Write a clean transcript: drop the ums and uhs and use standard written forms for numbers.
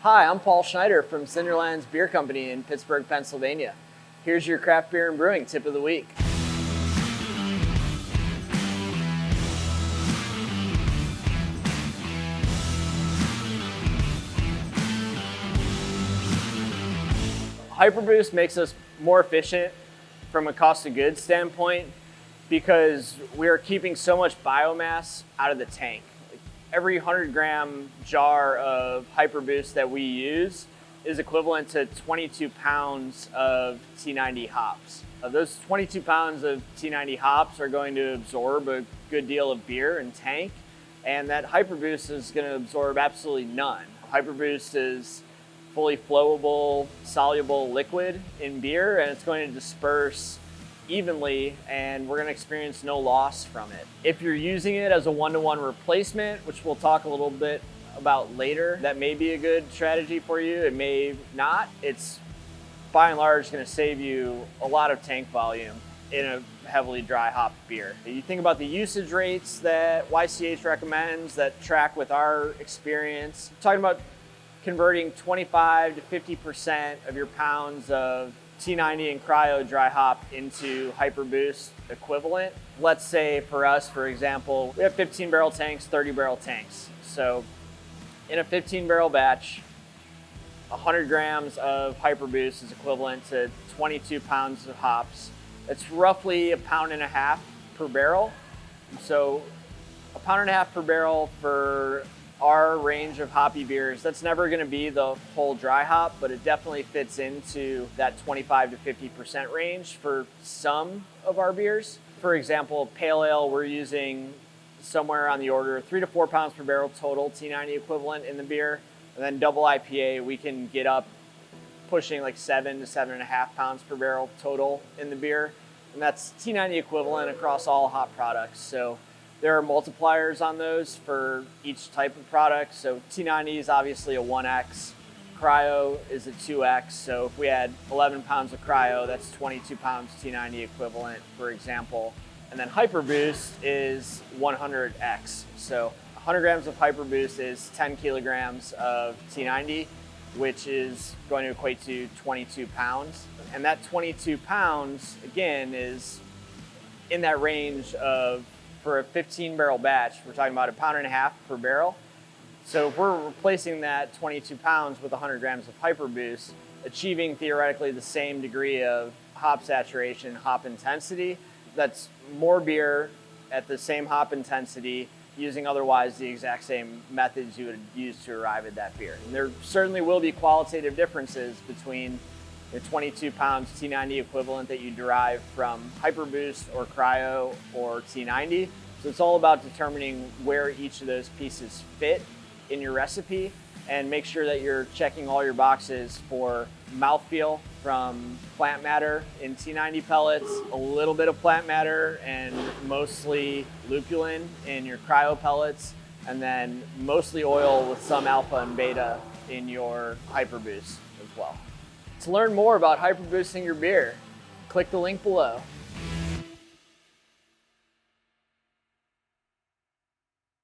Hi, I'm Paul Schneider from Cinderlands Beer Company in Pittsburgh, Pennsylvania. Here's your craft beer and brewing tip of the week. HyperBoost makes us more efficient from a cost of goods standpoint because we are keeping so much biomass out of the tank. Every 100-gram jar of HyperBoost that we use is equivalent to 22 pounds of T90 hops. Those 22 pounds of T90 hops are going to absorb a good deal of beer and tank, and that HyperBoost is going to absorb absolutely none. HyperBoost is fully flowable, soluble liquid in beer, and it's going to disperse evenly, and we're going to experience no loss from it. If you're using it as a one-to-one replacement, which we'll talk a little bit about later, that may be a good strategy for you. It may not. It's by and large going to save you a lot of tank volume in a heavily dry hop beer. You think about the usage rates that YCH recommends that track with our experience. We're talking about converting 25 to 50% of your pounds of T90 and cryo dry hop into HyperBoost equivalent. Let's say for us, for example, we have 15 barrel tanks, 30 barrel tanks. So in a 15 barrel batch, 100 grams of HyperBoost is equivalent to 22 pounds of hops. It's roughly 1.5 pounds per barrel. So 1.5 pounds per barrel for our range of hoppy beers. That's never going to be the whole dry hop, but it definitely fits into that 25 to 50% range for some of our beers. For example, pale ale, we're using somewhere on the order of 3 to 4 pounds per barrel total T90 equivalent in the beer. And then double IPA, we can get up pushing like 7 to 7.5 pounds per barrel total in the beer. And that's T90 equivalent across all hop products. So there are multipliers on those for each type of product. So T90 is obviously a 1x, cryo is a 2x. So if we had 11 pounds of cryo, that's 22 pounds T90 equivalent, for example. And then HyperBoost is 100x. So 100 grams of HyperBoost is 10 kilograms of T90, which is going to equate to 22 pounds. And that 22 pounds, again, is in that range of, for a 15 barrel batch, we're talking about 1.5 pounds per barrel. So if we're replacing that 22 pounds with 100 grams of HyperBoost, achieving theoretically the same degree of hop saturation, hop intensity, that's more beer at the same hop intensity using otherwise the exact same methods you would use to arrive at that beer. And there certainly will be qualitative differences between the 22 pounds T90 equivalent that you derive from HyperBoost or cryo or T90. So it's all about determining where each of those pieces fit in your recipe and make sure that you're checking all your boxes for mouthfeel from plant matter in T90 pellets, a little bit of plant matter and mostly lupulin in your cryo pellets, and then mostly oil with some alpha and beta in your HyperBoost as well. To learn more about HyperBoosting your beer, click the link below.